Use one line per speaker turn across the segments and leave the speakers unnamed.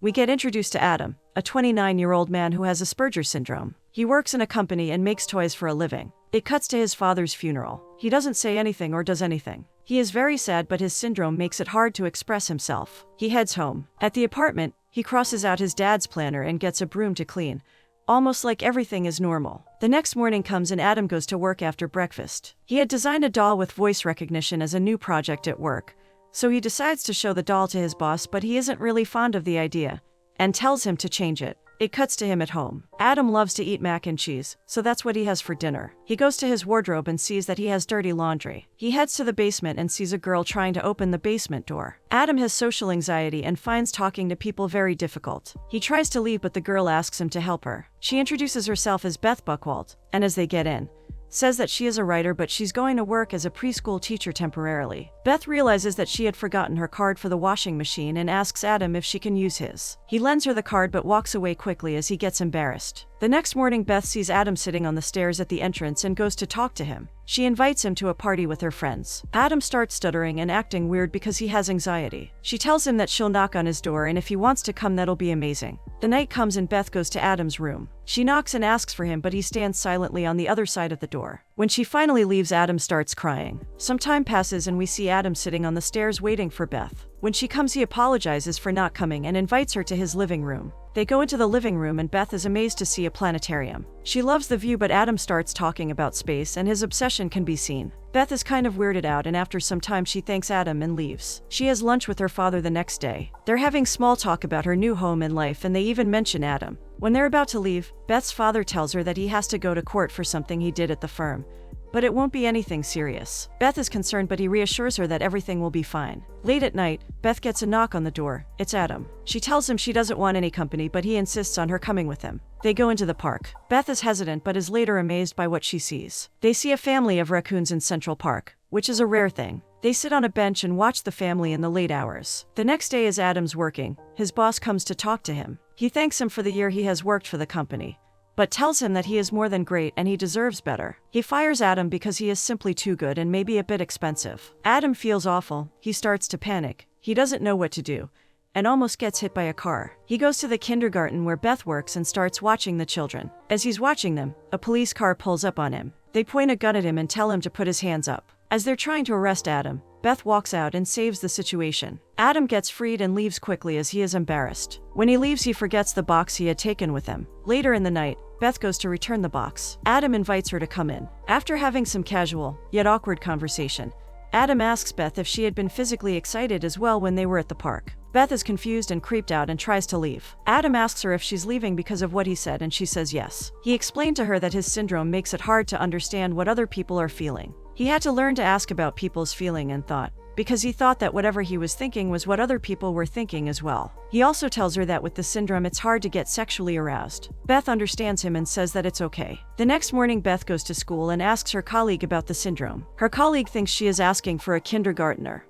we get introduced to Adam, a 29-year-old man who has Asperger syndrome. He works in a company and makes toys for a living. It cuts to his father's funeral. He doesn't say anything or does anything. He is very sad, but his syndrome makes it hard to express himself. He heads home. At the apartment, he crosses out his dad's planner and gets a broom to clean, almost like everything is normal. The next morning comes and Adam goes to work after breakfast. He had designed a doll with voice recognition as a new project at work, so he decides to show the doll to his boss, but he isn't really fond of the idea and tells him to change it. It cuts to him at home. Adam loves to eat mac and cheese, so that's what he has for dinner. He goes to his wardrobe and sees that he has dirty laundry. He heads to the basement and sees a girl trying to open the basement door. Adam has social anxiety and finds talking to people very difficult. He tries to leave, but the girl asks him to help her. She introduces herself as Beth Buchwald, and as they get in, says that she is a writer, but she's going to work as a preschool teacher temporarily. Beth realizes that she had forgotten her card for the washing machine and asks Adam if she can use his. He lends her the card but walks away quickly as he gets embarrassed. The next morning, Beth sees Adam sitting on the stairs at the entrance and goes to talk to him. She invites him to a party with her friends. Adam starts stuttering and acting weird because he has anxiety. She tells him that she'll knock on his door and if he wants to come, that'll be amazing. The night comes and Beth goes to Adam's room. She knocks and asks for him, but he stands silently on the other side of the door. When she finally leaves, Adam starts crying. Some time passes and we see Adam sitting on the stairs waiting for Beth. When she comes, he apologizes for not coming and invites her to his living room. They go into the living room and Beth is amazed to see a planetarium. She loves the view, but Adam starts talking about space and his obsession can be seen. Beth is kind of weirded out and after some time she thanks Adam and leaves. She has lunch with her father the next day. They're having small talk about her new home and life and they even mention Adam. When they're about to leave, Beth's father tells her that he has to go to court for something he did at the firm, but it won't be anything serious. Beth is concerned, but he reassures her that everything will be fine. Late at night, Beth gets a knock on the door. It's Adam. She tells him she doesn't want any company, but he insists on her coming with him. They go into the park. Beth is hesitant but is later amazed by what she sees. They see a family of raccoons in Central Park, which is a rare thing. They sit on a bench and watch the family in the late hours. The next day, as Adam's working, his boss comes to talk to him. He thanks him for the year he has worked for the company, but tells him that he is more than great and he deserves better. He fires Adam because he is simply too good and maybe a bit expensive. Adam feels awful. He starts to panic. He doesn't know what to do and almost gets hit by a car. He goes to the kindergarten where Beth works and starts watching the children. As he's watching them, a police car pulls up on him. They point a gun at him and tell him to put his hands up. As they're trying to arrest Adam, Beth walks out and saves the situation. Adam gets freed and leaves quickly as he is embarrassed. When he leaves, he forgets the box he had taken with him. Later in the night, Beth goes to return the box. Adam invites her to come in. After having some casual, yet awkward conversation, Adam asks Beth if she had been physically excited as well when they were at the park. Beth is confused and creeped out and tries to leave. Adam asks her if she's leaving because of what he said and she says yes. He explained to her that his syndrome makes it hard to understand what other people are feeling. He had to learn to ask about people's feeling and thought, because he thought that whatever he was thinking was what other people were thinking as well. He also tells her that with the syndrome it's hard to get sexually aroused. Beth understands him and says that it's okay. The next morning, Beth goes to school and asks her colleague about the syndrome. Her colleague thinks she is asking for a kindergartner,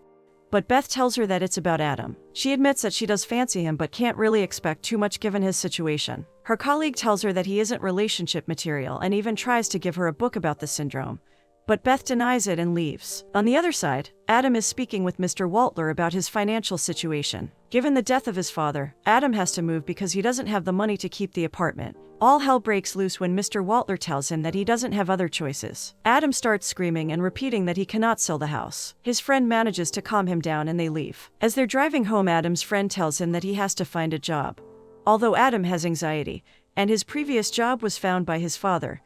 but Beth tells her that it's about Adam. She admits that she does fancy him but can't really expect too much given his situation. Her colleague tells her that he isn't relationship material and even tries to give her a book about the syndrome, but Beth denies it and leaves. On the other side, Adam is speaking with Mr. Waltler about his financial situation. Given the death of his father, Adam has to move because he doesn't have the money to keep the apartment. All hell breaks loose when Mr. Waltler tells him that he doesn't have other choices. Adam starts screaming and repeating that he cannot sell the house. His friend manages to calm him down and they leave. As they're driving home, Adam's friend tells him that he has to find a job. Although Adam has anxiety, and his previous job was found by his father,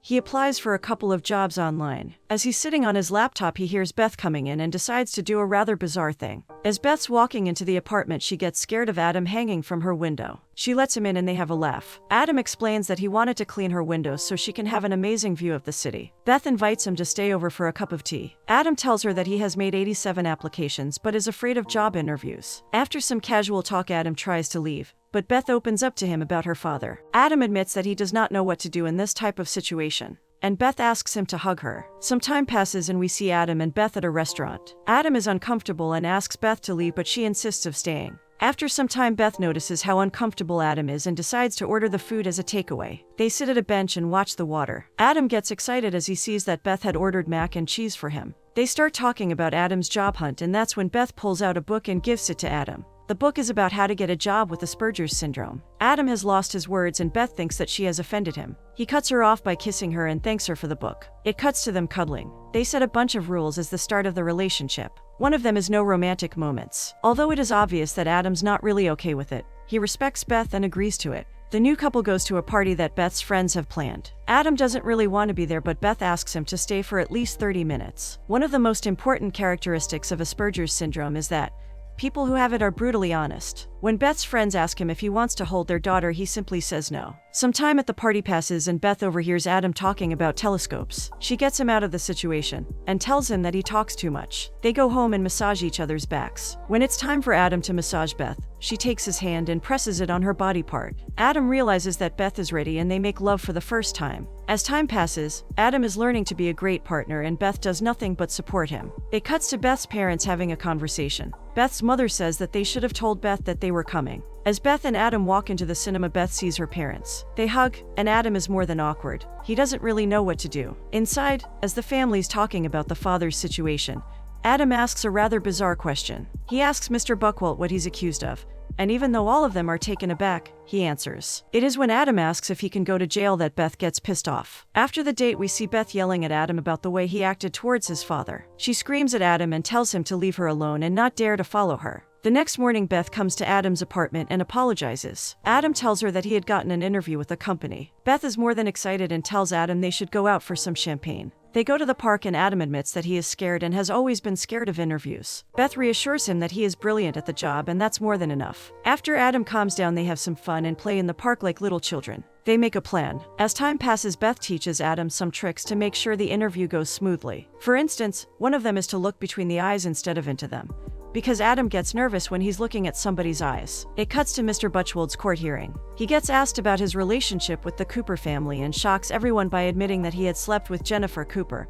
he applies for a couple of jobs online. As he's sitting on his laptop, he hears Beth coming in and decides to do a rather bizarre thing. As Beth's walking into the apartment, she gets scared of Adam hanging from her window. She lets him in and they have a laugh. Adam explains that he wanted to clean her windows so she can have an amazing view of the city. Beth invites him to stay over for a cup of tea. Adam tells her that he has made 87 applications but is afraid of job interviews. After some casual talk, Adam tries to leave, but Beth opens up to him about her father. Adam admits that he does not know what to do in this type of situation, and Beth asks him to hug her. Some time passes and we see Adam and Beth at a restaurant. Adam is uncomfortable and asks Beth to leave, but she insists of staying. After some time, Beth notices how uncomfortable Adam is and decides to order the food as a takeaway. They sit at a bench and watch the water. Adam gets excited as he sees that Beth had ordered mac and cheese for him. They start talking about Adam's job hunt, and that's when Beth pulls out a book and gives it to Adam. The book is about how to get a job with Asperger's syndrome. Adam has lost his words and Beth thinks that she has offended him. He cuts her off by kissing her and thanks her for the book. It cuts to them cuddling. They set a bunch of rules as the start of the relationship. One of them is no romantic moments. Although it is obvious that Adam's not really okay with it, he respects Beth and agrees to it. The new couple goes to a party that Beth's friends have planned. Adam doesn't really want to be there, but Beth asks him to stay for at least 30 minutes. One of the most important characteristics of Asperger's syndrome is that people who have it are brutally honest. When Beth's friends ask him if he wants to hold their daughter, he simply says no. Some time at the party passes and Beth overhears Adam talking about telescopes. She gets him out of the situation and tells him that he talks too much. They go home and massage each other's backs. When it's time for Adam to massage Beth, she takes his hand and presses it on her body part. Adam realizes that Beth is ready and they make love for the first time. As time passes, Adam is learning to be a great partner and Beth does nothing but support him. It cuts to Beth's parents having a conversation. Beth's mother says that they should have told Beth that they were coming. As Beth and Adam walk into the cinema, Beth sees her parents. They hug, and Adam is more than awkward. He doesn't really know what to do. Inside, as the family's talking about the father's situation, Adam asks a rather bizarre question. He asks Mr. Buchwald what he's accused of, and even though all of them are taken aback, he answers. It is when Adam asks if he can go to jail that Beth gets pissed off. After the date, we see Beth yelling at Adam about the way he acted towards his father. She screams at Adam and tells him to leave her alone and not dare to follow her. The next morning, Beth comes to Adam's apartment and apologizes. Adam tells her that he had gotten an interview with the company. Beth is more than excited and tells Adam they should go out for some champagne. They go to the park and Adam admits that he is scared and has always been scared of interviews. Beth reassures him that he is brilliant at the job and that's more than enough. After Adam calms down, they have some fun and play in the park like little children. They make a plan. As time passes, Beth teaches Adam some tricks to make sure the interview goes smoothly. For instance, one of them is to look between the eyes instead of into them, because Adam gets nervous when he's looking at somebody's eyes. It cuts to Mr. Buchwald's court hearing. He gets asked about his relationship with the Cooper family and shocks everyone by admitting that he had slept with Jennifer Cooper,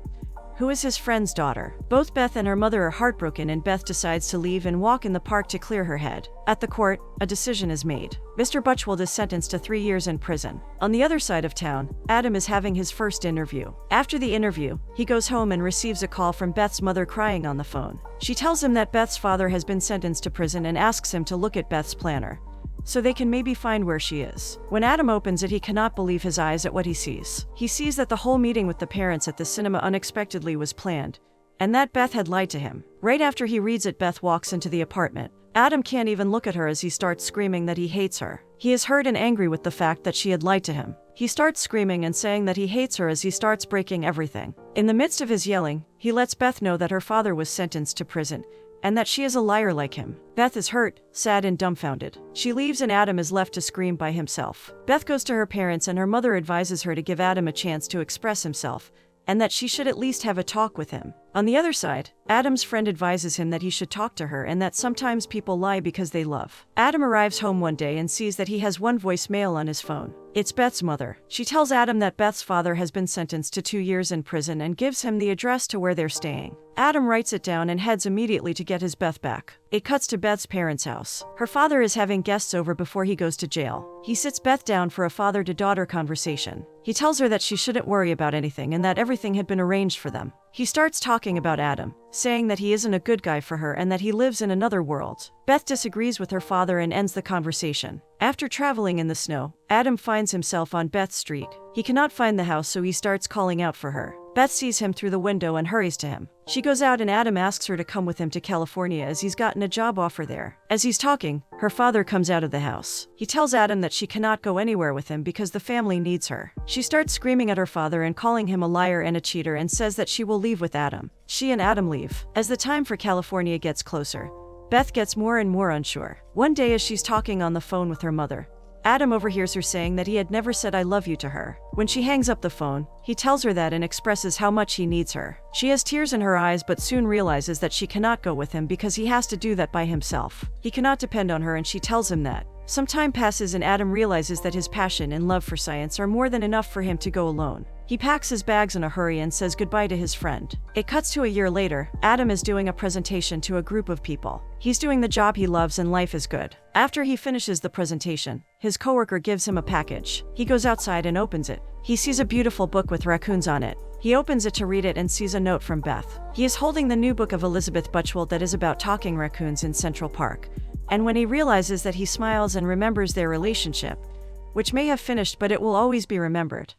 who is his friend's daughter. Both Beth and her mother are heartbroken and Beth decides to leave and walk in the park to clear her head. At the court, a decision is made. Mr. Buchwald is sentenced to 3 years in prison. On the other side of town, Adam is having his first interview. After the interview, he goes home and receives a call from Beth's mother crying on the phone. She tells him that Beth's father has been sentenced to prison and asks him to look at Beth's planner, so they can maybe find where she is. When Adam opens it, he cannot believe his eyes at what he sees. He sees that the whole meeting with the parents at the cinema unexpectedly was planned, and that Beth had lied to him. Right after he reads it, Beth walks into the apartment. Adam can't even look at her as he starts screaming that he hates her. He is hurt and angry with the fact that she had lied to him. He starts screaming and saying that he hates her as he starts breaking everything. In the midst of his yelling, he lets Beth know that her father was sentenced to prison, and that she is a liar like him. Beth is hurt, sad, and dumbfounded. She leaves and Adam is left to scream by himself. Beth goes to her parents and her mother advises her to give Adam a chance to express himself, and that she should at least have a talk with him. On the other side, Adam's friend advises him that he should talk to her and that sometimes people lie because they love. Adam arrives home one day and sees that he has one voicemail on his phone. It's Beth's mother. She tells Adam that Beth's father has been sentenced to 2 years in prison and gives him the address to where they're staying. Adam writes it down and heads immediately to get his Beth back. It cuts to Beth's parents' house. Her father is having guests over before he goes to jail. He sits Beth down for a father-to-daughter conversation. He tells her that she shouldn't worry about anything and that everything had been arranged for them. He starts talking about Adam, saying that he isn't a good guy for her and that he lives in another world. Beth disagrees with her father and ends the conversation. After traveling in the snow, Adam finds himself on Beth's street. He cannot find the house, so he starts calling out for her. Beth sees him through the window and hurries to him. She goes out and Adam asks her to come with him to California as he's gotten a job offer there. As he's talking, her father comes out of the house. He tells Adam that she cannot go anywhere with him because the family needs her. She starts screaming at her father and calling him a liar and a cheater and says that she will leave with Adam. She and Adam leave. As the time for California gets closer, Beth gets more and more unsure. One day as she's talking on the phone with her mother, Adam overhears her saying that he had never said "I love you" to her. When she hangs up the phone, he tells her that and expresses how much he needs her. She has tears in her eyes but soon realizes that she cannot go with him because he has to do that by himself. He cannot depend on her and she tells him that. Some time passes and Adam realizes that his passion and love for science are more than enough for him to go alone. He packs his bags in a hurry and says goodbye to his friend. It cuts to a year later. Adam is doing a presentation to a group of people. He's doing the job he loves and life is good. After he finishes the presentation, his coworker gives him a package. He goes outside and opens it. He sees a beautiful book with raccoons on it. He opens it to read it and sees a note from Beth. He is holding the new book of Elizabeth Butchwell that is about talking raccoons in Central Park. And when he realizes that, he smiles and remembers their relationship, which may have finished, but it will always be remembered.